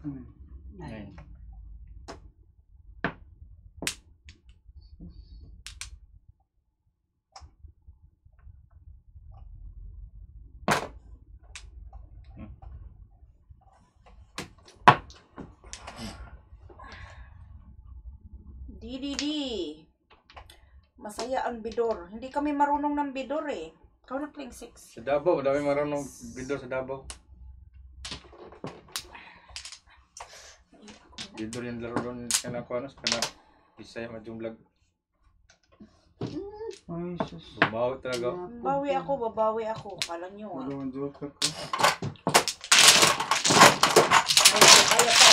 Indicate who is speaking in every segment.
Speaker 1: 9.
Speaker 2: DDD. Masaya ang bidor. Hindi kami marunong ng bidor eh. Ikaw na playing 6.
Speaker 1: Sa Davao, dami marunong bidor sa Davao. Bidor yung laro doon sa nakuha sa kana Bisaya Majumlag.
Speaker 3: Ay, sus.
Speaker 1: Bumawi talaga.
Speaker 2: Babawi ako. Kala nyo ah.
Speaker 3: Wala ang joker ko.
Speaker 2: Kaya pa.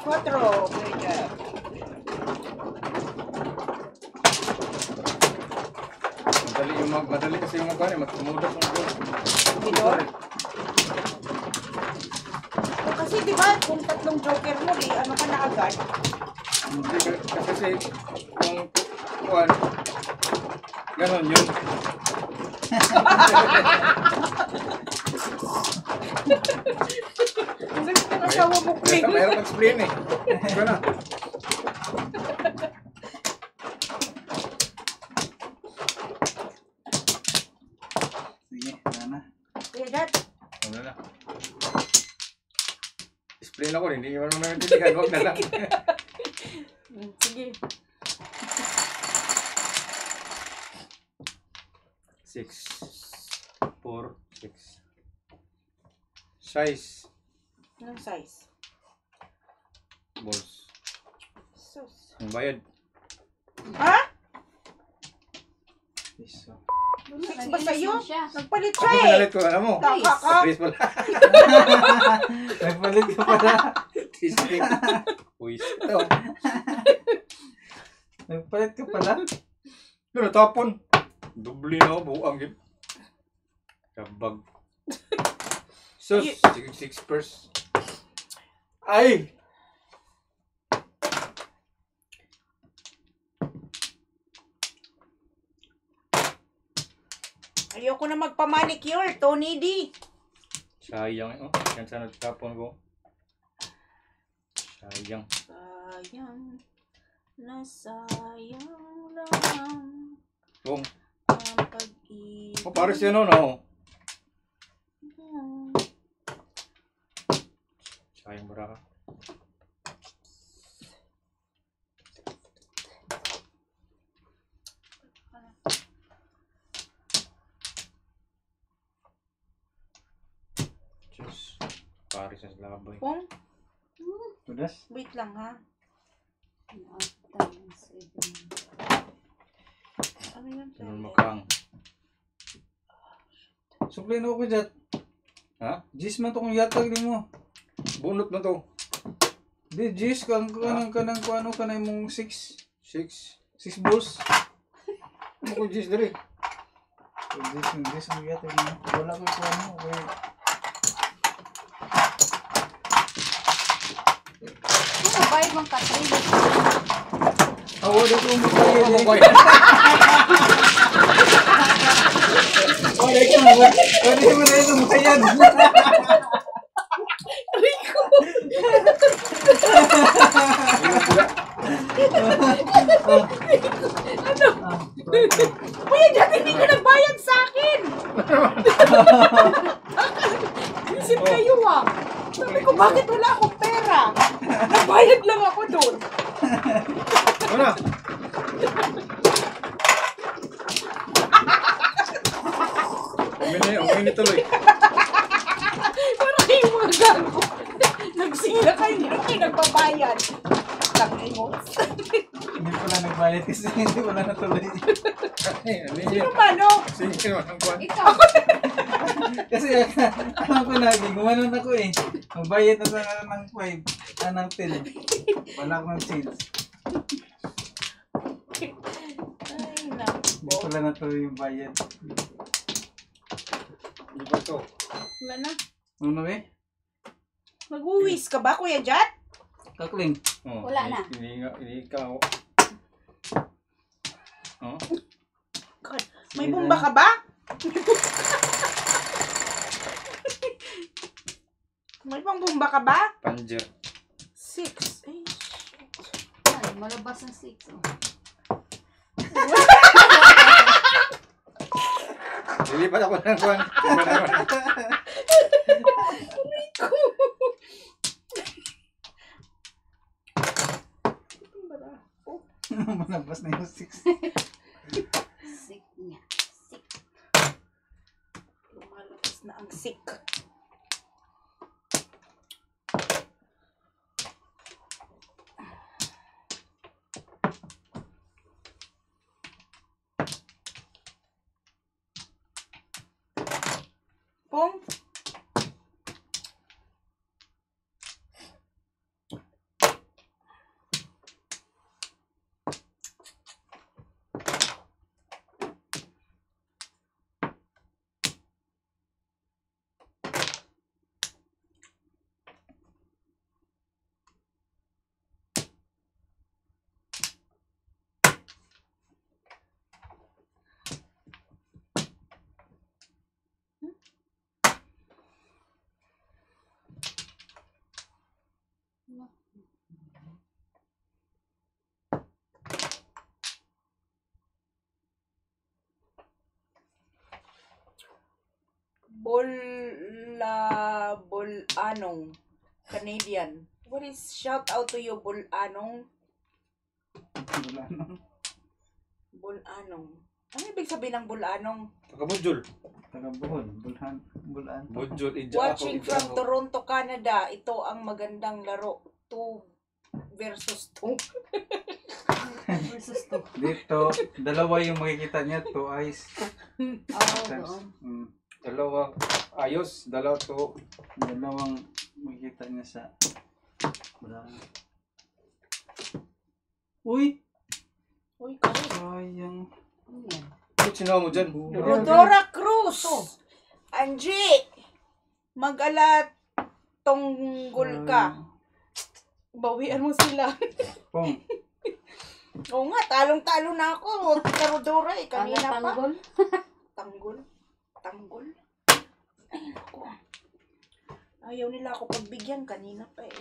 Speaker 2: Quattro. Good job.
Speaker 1: Madali kasi yung mga kanya, matumudas ang
Speaker 2: Bidor? O kasi diba, kung tatlong joker mo, di ano ka na agad?
Speaker 1: Hindi kasi yung kuwan, ganon yun.
Speaker 2: Kasi ka nasawa mo, Queen.
Speaker 1: Mayroon mag-explain eh. Ito na.
Speaker 3: Sige, wala na.
Speaker 2: Kaya dad,
Speaker 1: Ano na. Explain ako, hindi naman naintindihan. Huwag na lang.
Speaker 2: sige.
Speaker 1: 6, 4, 6. Size.
Speaker 2: Anong size?
Speaker 1: Balls.
Speaker 2: Sus.
Speaker 1: Ang bayad.
Speaker 2: Ha?
Speaker 3: Piso.
Speaker 2: 6 ba sa'yo? Nagpalit
Speaker 1: Ako
Speaker 2: siya eh.
Speaker 1: pinalit ko, alam mo.
Speaker 2: Taka ka.
Speaker 1: Please pala.
Speaker 3: Nagpalit ka pala.
Speaker 1: Tisting. Uy, ito.
Speaker 3: Nagpalit ka pala.
Speaker 1: Pero tapon. Dubli na ako, buang yun. Kabag. Sus, 6 purse. Ay!
Speaker 2: Ayoko na magpamanicure, Tony D.
Speaker 1: Sayang oh. Yan sana tapon ko. Sayang.
Speaker 2: Sayang na sayang lang
Speaker 1: Bong.
Speaker 2: ang pag-ibig.
Speaker 1: Oh, pares yan oh, no? Sayang bara ka. Diyos. Pares na sa laboy.
Speaker 2: Kung,
Speaker 3: Tudas.
Speaker 2: wait lang ha. Ano yun?
Speaker 1: Sunod makang.
Speaker 3: Suklain ako dyan.
Speaker 1: Ha?
Speaker 3: Jis man to kung yatag din mo.
Speaker 1: Bunot na to.
Speaker 3: Di, Jis, kanang mong 6
Speaker 1: 6.
Speaker 3: balls.
Speaker 1: Ano ko Jis dali?
Speaker 3: Jis, ang yatag mo. Wala ko yung ano. Okay.
Speaker 4: Ano ba yung katrin?
Speaker 3: Awa na ko magbayad eh. Wala ka mo. Pwede mo na yung magbayad.
Speaker 2: Kuya, dyan hindi ka nagbayad sa akin! Isip kayo ah! Sabi ko, bakit wala akong pera? Nagbayad lang ako doon.
Speaker 1: Ano? Umini tuloy.
Speaker 2: Para kayo mga gago. Nagsila kayo, hindi na kayo nagbabayad. Tangay mo.
Speaker 3: Hindi pala nagbayad kasi hindi wala natuloy.
Speaker 2: Sino mano?
Speaker 1: Sige naman ang kwan.
Speaker 4: Ikaw.
Speaker 3: Kasi alam ko lagi, gumanon ako eh. Magbayad na sa ng 5, ng 10. Wala akong change.
Speaker 2: Ay,
Speaker 3: Hindi pala natuloy yung bayad.
Speaker 1: Hindi ba to?
Speaker 2: wala na.
Speaker 3: Ano eh?
Speaker 2: Nag-uwis ka ba, Kuya Jat?
Speaker 3: Kakling.
Speaker 1: Oh,
Speaker 4: Wala na.
Speaker 1: Hindi ka. Oh.
Speaker 2: God, may bomba ka ba? May pang bomba ka ba?
Speaker 1: Panjer.
Speaker 2: 6. Ay,
Speaker 4: Ay, malabas ang 6. Oh.
Speaker 1: Lilipat ako ng kuwan.
Speaker 3: Malabas na yung 6.
Speaker 4: 6 niya. 6.
Speaker 2: lumalabas na ang sick. Pong? Bulanong Canadian. What is shout out to you, Bulanong?
Speaker 3: Wala na.
Speaker 2: Bulanong. Ano ibig sabihin ng Bulanong?
Speaker 1: Pagkabudjol.
Speaker 3: Taga Bohol. Bulan.
Speaker 1: Budjol.
Speaker 2: Watching from Toronto, Canada. Ito ang magandang laro. 2 versus 2.
Speaker 4: Versus 2.
Speaker 3: Dito, dalawa yung makikita niya. 2 eyes.
Speaker 4: Oo,
Speaker 3: Times,
Speaker 4: doon.
Speaker 1: Dalawa. Ayos. Dalawa to.
Speaker 3: dalawang makikita niya sa... Wala. Uy!
Speaker 2: Uy, kami.
Speaker 3: Sayang.
Speaker 4: Ano yan?
Speaker 1: Ano sinawa mo dyan?
Speaker 2: Rodora Cruz. Angie. Mag-alat tonggol ka. Bawian mo sila.
Speaker 3: Pong.
Speaker 2: Oo nga, talong-talo na ako. Sa Rodora eh,
Speaker 4: Ang
Speaker 2: kanina pa.
Speaker 4: tanggol?
Speaker 2: Tanggol. Ay, naku. Ayaw nila ako pagbigyan kanina pa eh.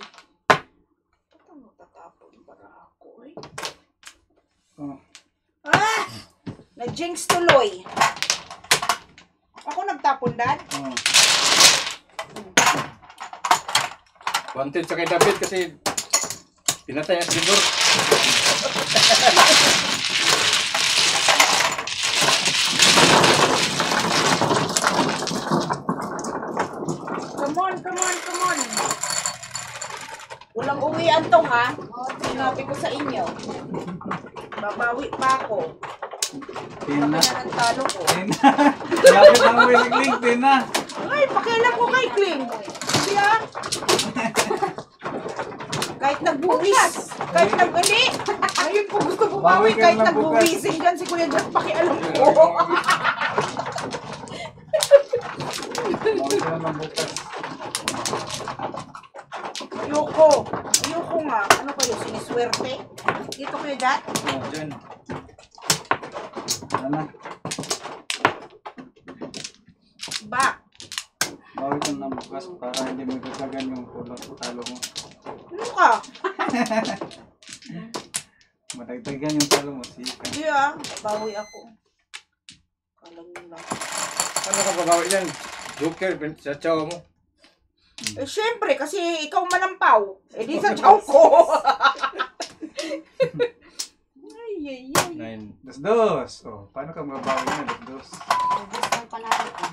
Speaker 2: Paano tatapon para ako eh?
Speaker 3: Oh.
Speaker 2: Ah! Na-jinx tuloy. Ako nagtapon, Dad.
Speaker 3: Oh.
Speaker 1: Wanted sa kay David kasi pinatay niya si Igor.
Speaker 2: Come on. Walang uwian to, ha? Sinabi ko sa inyo. Babawi pa ako.
Speaker 3: Tina.
Speaker 2: Kaya ng talo ko.
Speaker 3: Tina. Lapit lang mo yung link. Tina.
Speaker 2: Ay, pakialam ko kay Kling. Siya. Kahit nagbuwis. Kahit nag-uli. Ayun po gusto bumawi.
Speaker 3: Bawi ka
Speaker 2: Kahit
Speaker 3: na
Speaker 2: nagbuwisin dyan si Kuya Jack, pakialam ko.
Speaker 3: Bawi ka naman bukas.
Speaker 2: Ayoko nga. Ano kayo, siniswerte? Dito Kuya Jack.
Speaker 1: Oh, dyan.
Speaker 3: Wala na.
Speaker 2: Back.
Speaker 3: Bawi ka na bukas para hindi magkakagan yung talo mo.
Speaker 2: Ano ka?
Speaker 3: Madagdagan yung talo mo. Sika.
Speaker 2: Hindi ah. Bawi ako. Kalang lang.
Speaker 1: Ano ka babawi dyan? Joker, sa tsawa mo.
Speaker 2: Eh, syempre, kasi ikaw malampaw. Eh, di sa chow ko. Ay.
Speaker 1: 9.
Speaker 3: Dos. Oh, paano ka mabawi na? Dos.
Speaker 4: Ubus ng panalo ko.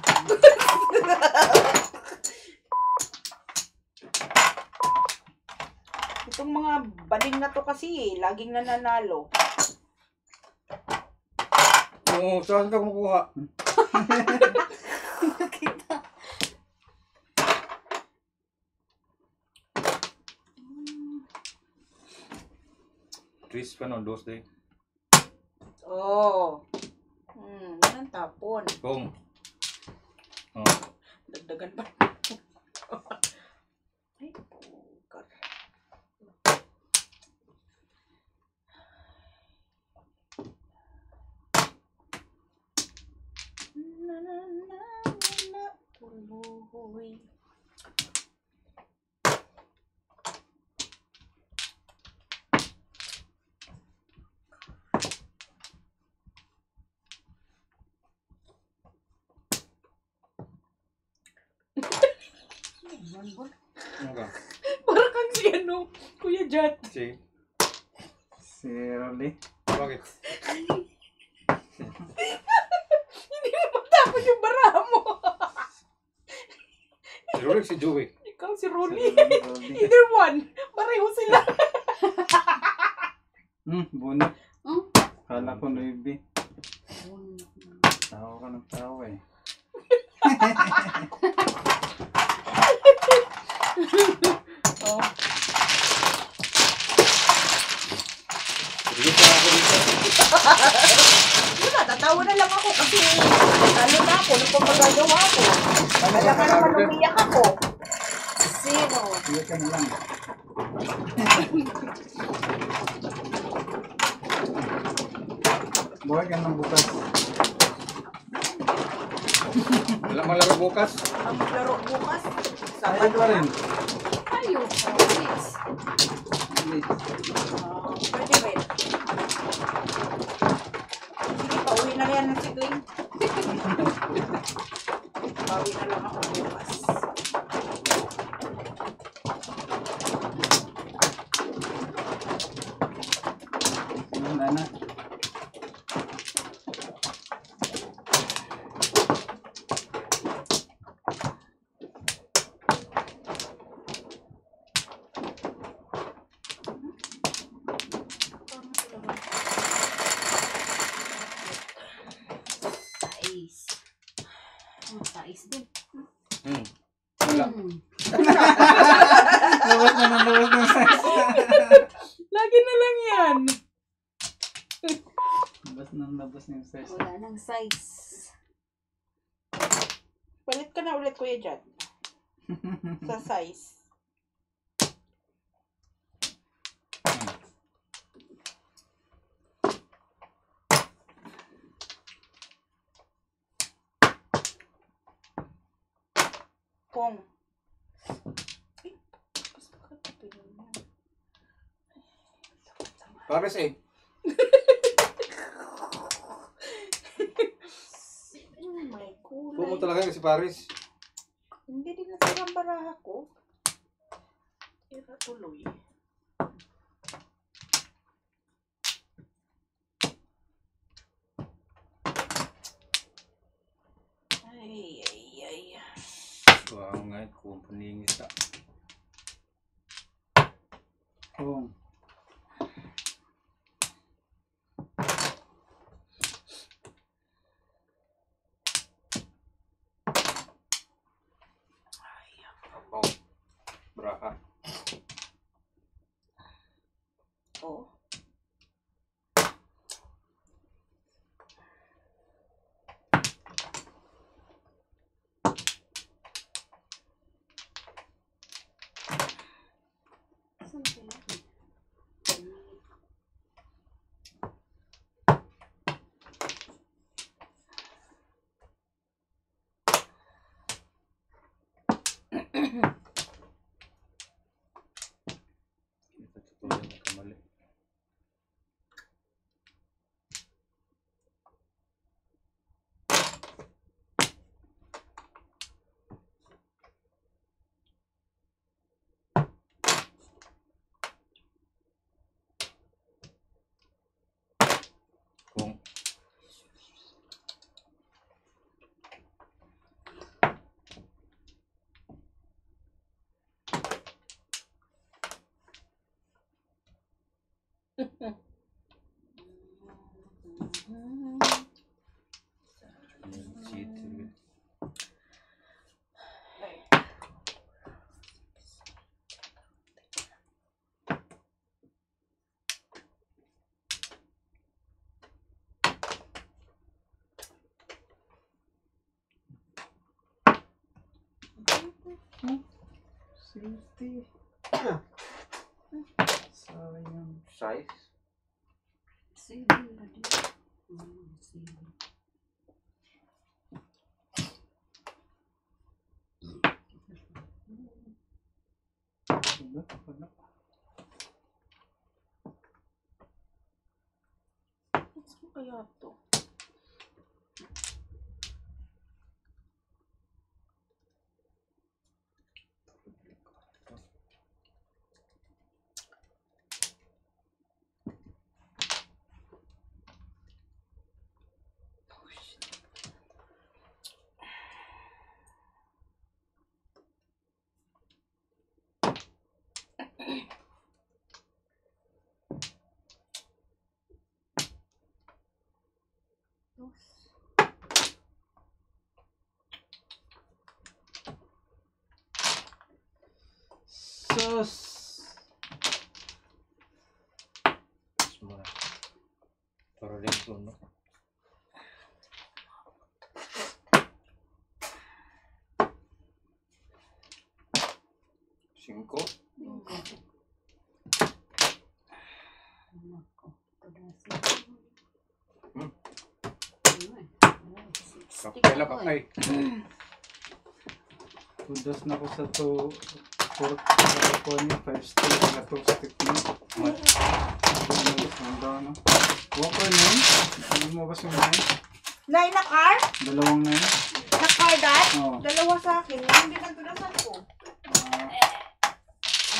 Speaker 2: Itong mga baling na to kasi, laging nananalo.
Speaker 1: Oo, saan ka kumukuha? Twist pa no, dos day.
Speaker 2: Oh. Yan ang tapon.
Speaker 1: Kung. Oh.
Speaker 2: Dagdagan pa. Ay,
Speaker 1: Ano ka?
Speaker 2: Parang kang si ano, Kuya Jat.
Speaker 1: Si?
Speaker 3: Si Rolly.
Speaker 1: Bakit?
Speaker 2: Hindi mo matapos yung baraha mo.
Speaker 1: Si Rolex, si Joey.
Speaker 2: Ikaw si
Speaker 3: Si
Speaker 2: Rolly.
Speaker 3: Rolly.
Speaker 2: Either one. Pareho sila.
Speaker 3: Bunot.
Speaker 4: Hmm?
Speaker 3: Kala ko Nuibi.
Speaker 4: Bunot.
Speaker 3: Tawa ka ng tawa eh.
Speaker 2: Oh.
Speaker 1: Sige pa ako dito.
Speaker 2: Yun na, tatawa na lang ako kasi lalo na ako nung pagkagawa ko. Wala ka naman umiyak ako.
Speaker 4: 0.
Speaker 3: Sige ka na lang. Buhay ka ng bukas.
Speaker 1: Wala malaro bukas.
Speaker 2: Ang maglaro bukas.
Speaker 3: Ay
Speaker 2: Sabado
Speaker 3: pa rin.
Speaker 4: Ayo. 6.
Speaker 2: Pwede rin. Sige, pauwi na yan si Glenn. Pauwi na lang ako bukas.
Speaker 3: Wala na.
Speaker 4: Tais. Tais din.
Speaker 1: Wala.
Speaker 3: Labas na ng labas ng size.
Speaker 2: Lagi na lang yan.
Speaker 3: Labas ng labas ng size.
Speaker 4: Wala nang size.
Speaker 2: Palit ka na ulit, Kuya Jan. Sa size. Pong. Ay, gusto ko ito pinunyan.
Speaker 1: Pares eh.
Speaker 2: Oh my kulay.
Speaker 1: Pumo talaga kasi Paris.
Speaker 2: Hindi din nasira ang baraha ko. Tira tuloy. Ay, ay, ay.
Speaker 1: Wow, nga kung paningis ka.
Speaker 3: Oo.
Speaker 1: Abaw. Braha.
Speaker 2: Oh.
Speaker 4: Saan kaya?
Speaker 1: Ito totoo yung kamali. Kung cheat.
Speaker 3: Safety. Sayang.
Speaker 1: Size.
Speaker 4: 7 na din. 7.
Speaker 3: Wala.
Speaker 2: Saan kaya to?
Speaker 3: Sus!
Speaker 1: Semua. Para lento, no? Cinco.
Speaker 4: Nako.
Speaker 1: Hmm.
Speaker 2: Stick
Speaker 1: Kapay lang,
Speaker 2: ako
Speaker 1: kapay.
Speaker 3: Kudos na ko sa to. 4 ko niya, 5 stick na 2 stick na. Ang daw, no? Walker na yun? Ano mo ba yung 9?
Speaker 2: Nine na car?
Speaker 3: Dalawang 9?
Speaker 2: Na car dad?
Speaker 3: Oo.
Speaker 2: Dalawa sa akin. Yung pinagdudasan ko.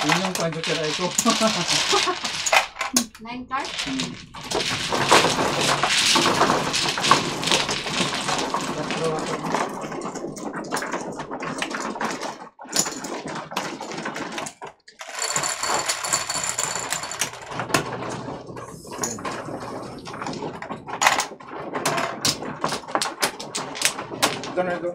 Speaker 3: Yun yung computer ay ko.
Speaker 4: 9 card?
Speaker 3: Tatlo ako.
Speaker 1: Ito na ito.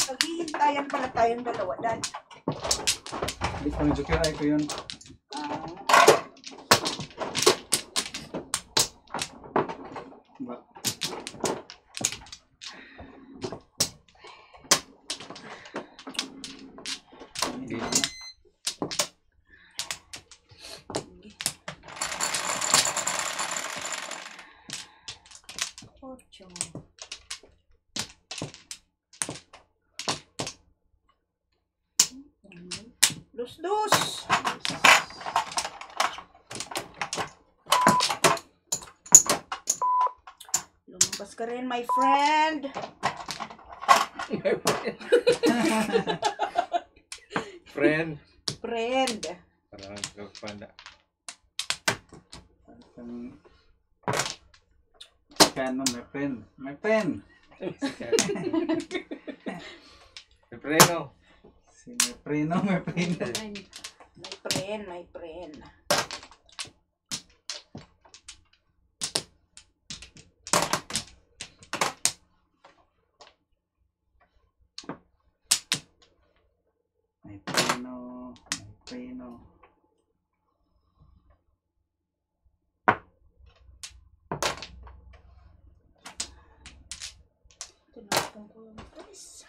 Speaker 2: Naghihintayan pala tayong dalawa dad.
Speaker 3: Di computer ay ko yun. Ba?
Speaker 1: Hindi.
Speaker 2: Ocho. Dos. Lumabas ka rin, my friend.
Speaker 1: Friend.
Speaker 2: Friend.
Speaker 1: Parang kagpanda.
Speaker 3: Ang Kano, my friend. My friend.
Speaker 1: Preno.
Speaker 3: Si my friend, no, my friend.
Speaker 2: My friend.
Speaker 3: My friend, no, my friend, no.
Speaker 2: Tinapon ko yung guys.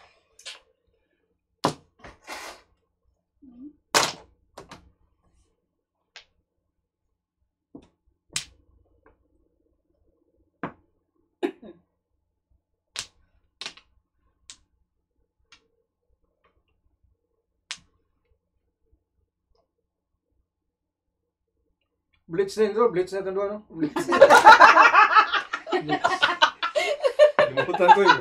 Speaker 1: Blitz na ito. Blitz na ito. Ano? Blitz. Limutan ko yun.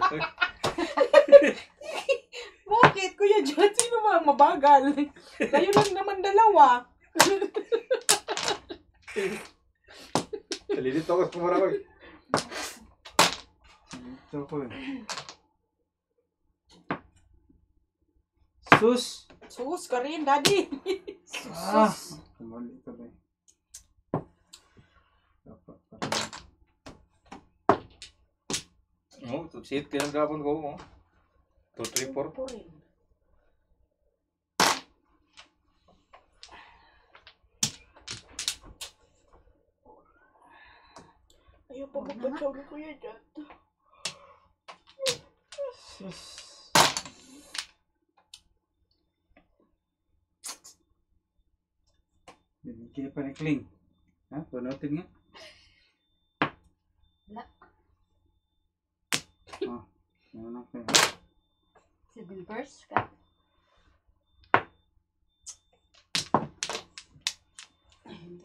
Speaker 2: Bakit, Kuya John? Sino ba ang mabagal? Kayo lang naman dalawa.
Speaker 1: Kalilito ako sa kumara ko.
Speaker 3: Ito ko eh. Sus!
Speaker 2: Sus ka rin, daddy.
Speaker 3: Ah! Kumali ka ba eh. Dapat pa rin.
Speaker 1: Oh, sit ka ng gapon ko. 2, 3, 4.
Speaker 2: Ko rin. Ayaw pa magbansaw ni Kuya dyan.
Speaker 3: Sus. Binigyan pa ni Kling. Ha? Punutin nga.
Speaker 4: Wala.
Speaker 3: Oh, ano na kayo?
Speaker 4: 7 verse ka. Ay,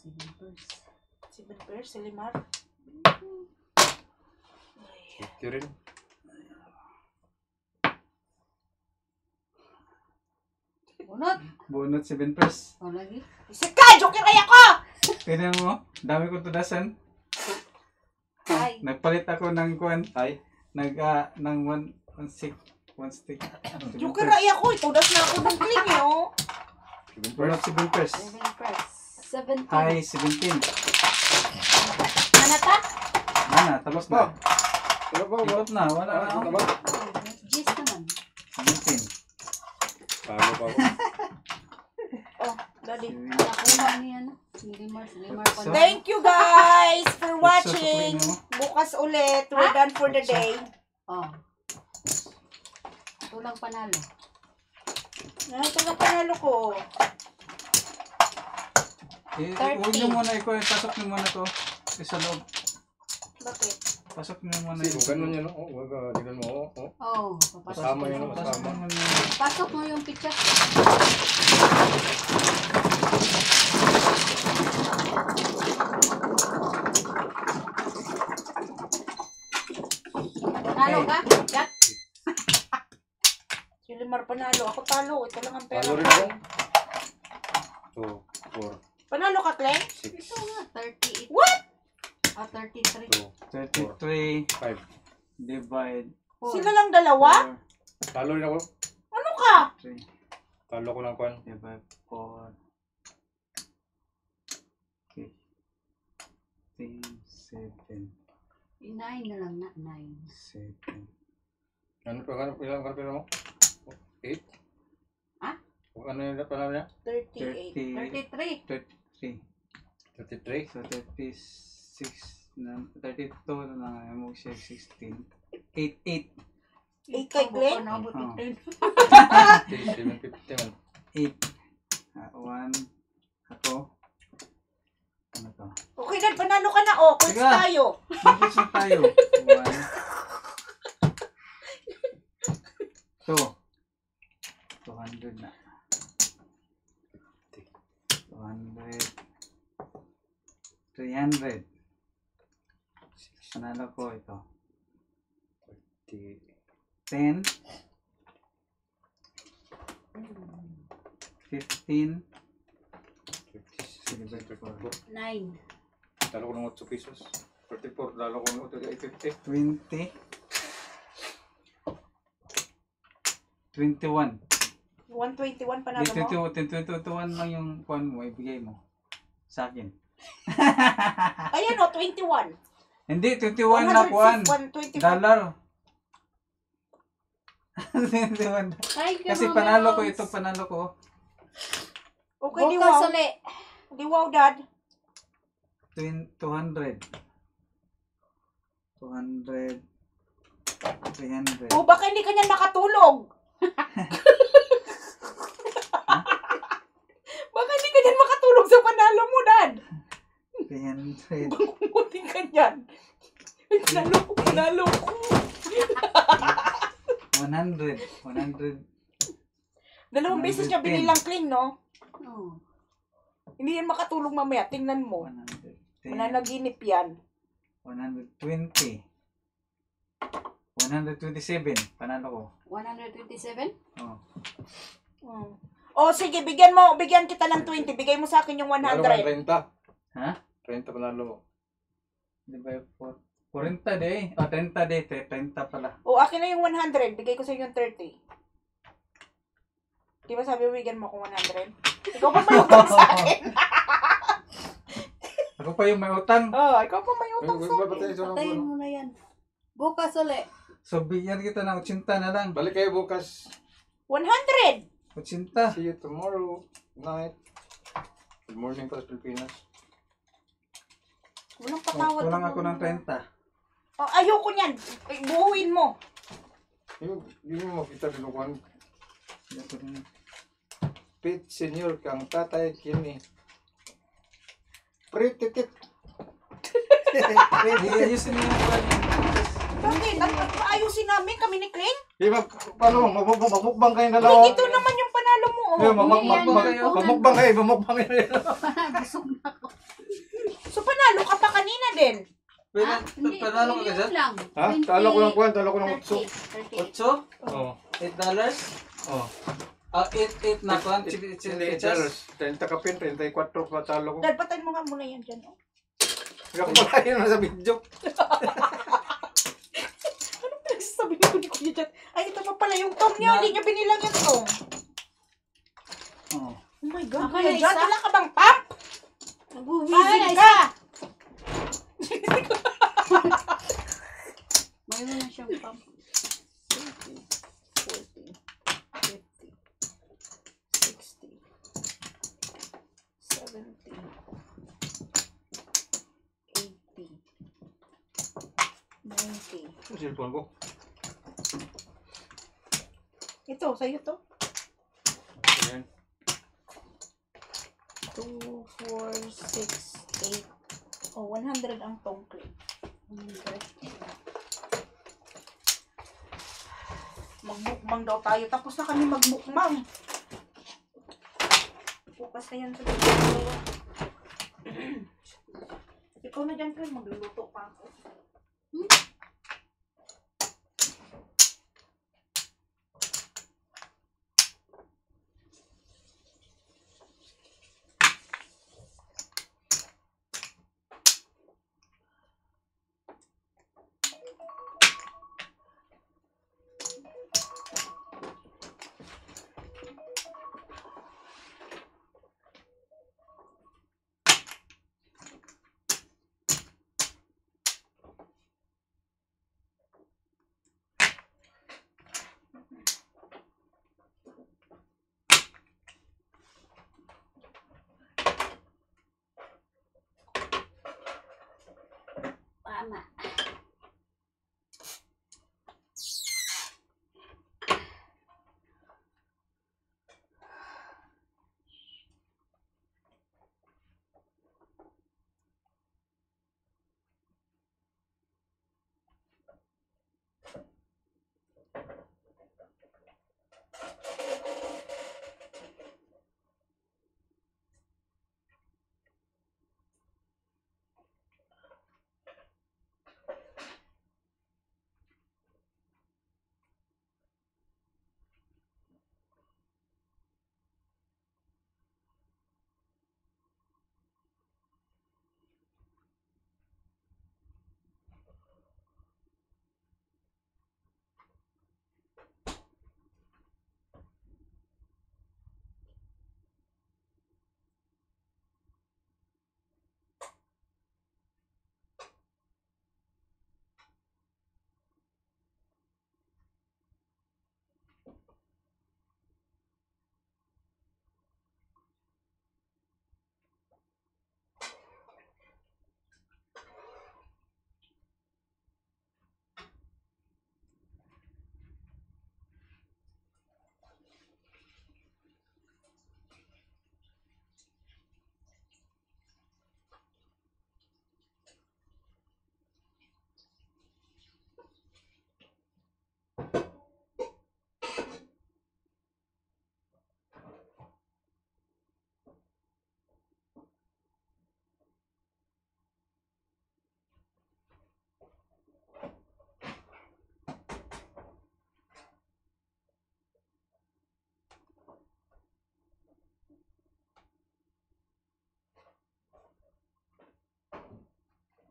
Speaker 4: 7 verse.
Speaker 2: Si Benper, si Limar.
Speaker 1: Ito rin.
Speaker 4: Bunot.
Speaker 3: Bunot 7 press.
Speaker 4: O lagi.
Speaker 2: Isip ka! Joker ay ako!
Speaker 3: Tignan mo, dami ko tudasan.
Speaker 4: Ay.
Speaker 3: Nagpalit ako ng kuwan.
Speaker 1: Ay.
Speaker 3: Ng one stick.
Speaker 2: Joker ay ako! Itudas na ako ng Kling eh, oh.
Speaker 3: Bunot 7 press.
Speaker 4: 7 press. 17.
Speaker 3: High 17.
Speaker 4: Manata?
Speaker 3: Mana, tapos na.
Speaker 1: Ano ba?
Speaker 3: Ikot na, wala na.
Speaker 1: Ano ba?
Speaker 4: Gis naman.
Speaker 3: 17.
Speaker 1: Talo pa ako.
Speaker 2: Oh, daddy.
Speaker 4: Nakuha niya na. Si Limar pa
Speaker 3: So,
Speaker 4: na.
Speaker 2: Thank you guys for watching.
Speaker 3: Susukuin mo.
Speaker 2: Bukas ulit. We're done for the day.
Speaker 4: Oh. Ito lang panalo.
Speaker 2: Ito na panalo ko.
Speaker 3: Huwag nyo muna ikaw, pasok nyo muna to. Sa loob.
Speaker 2: Bakit?
Speaker 3: Pasok nyo muna
Speaker 1: Kasi kung ganun yan, oh. Huwag ka, tignan mo, oh.
Speaker 4: Oh, papasok
Speaker 1: Kasama
Speaker 4: mo
Speaker 1: yun,
Speaker 4: yung-
Speaker 3: Pasok
Speaker 1: kasama.
Speaker 3: nyo muna.
Speaker 4: Pasok mo yung picture. Panalo ka? Jack?
Speaker 2: Si Limar panalo. Ako talo. Ito lang ang pera
Speaker 1: Talo rin
Speaker 2: ko.
Speaker 1: ako. 2, 4,
Speaker 2: Panalo ka, Kleng?
Speaker 1: 6,
Speaker 4: Ito nga, 38.
Speaker 2: What?
Speaker 4: Ah, 33.
Speaker 1: 2,
Speaker 3: 33
Speaker 1: 5.
Speaker 3: divide
Speaker 2: Sila lang dalawa?
Speaker 3: 4.
Speaker 1: Talo rin ako.
Speaker 2: Ano ka?
Speaker 3: 3
Speaker 1: Talo ko ng kwan.
Speaker 3: divide 4. 15, 7,
Speaker 4: 9 na lang na, 9.
Speaker 3: 7.
Speaker 1: Ano pa, ilang karpira mo? 8?
Speaker 4: Ha?
Speaker 1: Ano yung panalo niya?
Speaker 2: 38.
Speaker 3: 33.
Speaker 1: 33?
Speaker 3: So 36 na 32 na lang ay mo siya 16. 8
Speaker 2: 8 kay Kleng?
Speaker 4: Nabot
Speaker 3: Oh.
Speaker 1: 750 man.
Speaker 3: 1 ako. Ano to?
Speaker 2: Okay, Dad. Panalo ka na, oh. Quits
Speaker 3: Sige.
Speaker 2: tayo.
Speaker 3: Mag-quiz na tayo. 1 2 200 na. 200 300. Panalo ko ito. 10 15
Speaker 4: 9.
Speaker 1: Talo ko ng 8 pesos. 34, talo ko ng 850.
Speaker 3: 20 21.
Speaker 2: 121 panalo mo.
Speaker 3: 21 lang yung kuan mo, ibigay mo sa akin.
Speaker 2: Ayan, oh. 21.
Speaker 3: Hindi, 21 na kuan.
Speaker 2: 121.
Speaker 3: Dollar. 21.
Speaker 4: Ay,
Speaker 3: Kasi panalo ko ito, panalo ko.
Speaker 2: Okay, di
Speaker 4: Bukas
Speaker 2: wow.
Speaker 4: uli.
Speaker 2: Di wow, Dad.
Speaker 3: 200. 200. 300.
Speaker 2: Oh, baka hindi ka niyan makatulog. Baka hindi ka niyan makatulog sa panalo mo, Dad.
Speaker 3: 300.
Speaker 2: Kumuti ka niyan. Ay, panalo ko.
Speaker 3: 100. 100.
Speaker 2: Dalawang beses niya
Speaker 3: 110.
Speaker 2: binilang clean, no?
Speaker 4: Oh.
Speaker 2: Hindi yan makatulog mamaya. Tingnan mo.
Speaker 3: 110.
Speaker 2: Mananaginip yan.
Speaker 3: 120. 127. Panalo ko.
Speaker 4: 127?
Speaker 3: Oh.
Speaker 2: Oh, sige, bigyan kita ng 20. Bigay mo sa akin yung
Speaker 1: Talo ko ng
Speaker 2: 100.
Speaker 1: 30.
Speaker 3: Ha?
Speaker 1: 30 panalo mo.
Speaker 3: Di ba 40 de? O, 30 de. 30 pala.
Speaker 2: Oh, akin na yung 100. Bigay ko sa yung 30. Di ba sabi mo, bigyan mo akong 100? Ikaw pa may utang sa akin.
Speaker 3: Ako pa yung may utang.
Speaker 2: Oh, ikaw pa may utang sa akin.
Speaker 4: Patayin mo na yan. Bukas uli.
Speaker 3: So, bigyan kita ng 80 na lang.
Speaker 1: Balik kayo bukas.
Speaker 2: 100!
Speaker 3: 80.
Speaker 1: See you tomorrow night. Good morning pa sa Pilipinas.
Speaker 2: Walang patawad.
Speaker 3: Kulang ako ng 30.
Speaker 2: Oh, ayoko niyan. Eh, buuin mo.
Speaker 1: Hindi mo makita binukuhan.
Speaker 3: Ito rin.
Speaker 1: Pit senior kang tatay kini. Prititit.
Speaker 3: Ayusin mo yung kuwan.
Speaker 2: Bakit? At ayusin namin kami ni Kling?
Speaker 1: Di ba, paano? Magmukbang kayong dalawa.
Speaker 2: Ito naman yung panalo mo.
Speaker 1: Di ba,
Speaker 2: Oh.
Speaker 1: magmukbang kayo. Magmukbang kayo.
Speaker 4: Busog na ako.
Speaker 2: So panalo ka pa kanina din.
Speaker 3: Pwede,
Speaker 4: Hindi,
Speaker 3: panalo ka
Speaker 4: yun
Speaker 3: dyan?
Speaker 4: lang.
Speaker 1: Ha? Talo ko ng kuwan, talo ko ng
Speaker 4: 30.
Speaker 1: utso.
Speaker 4: 30.
Speaker 3: 8?
Speaker 1: Oo.
Speaker 3: $8?
Speaker 1: Oo.
Speaker 3: 8 na kuwan.
Speaker 1: Hindi,
Speaker 3: Chichas?
Speaker 1: 30 ka pin, 34 pa talo ko.
Speaker 2: Dahil patayin mo nga muna yan dyan. Oh.
Speaker 1: Hindi ako malayo na sa video.
Speaker 2: Anong pinagsasabi ko ni Kuya dyan? Ay, ito pa pala yung tong niya. Hindi niya binilang yung tong.
Speaker 3: Oo.
Speaker 2: Oh my God.
Speaker 4: Ako
Speaker 2: Kuya
Speaker 4: na
Speaker 2: dyan,
Speaker 4: isa.
Speaker 2: wala ka bang pump?
Speaker 4: Nag-wheezing
Speaker 2: Ay,
Speaker 4: ka. Mayroon na siyang pump.
Speaker 2: 40, 50, 60, 70, 80, 90.
Speaker 1: Ang cellphone ko.
Speaker 2: Ito, sa'yo to.
Speaker 1: Ayan.
Speaker 2: 2, 4, 6, 8. Oh, 100 ang tong clip. 100. Magmukbang daw tayo. Tapos na kami magmukbang. Bukas na yan sa dalawa. Ikaw na dyan, Chris. Magluluto pa ako.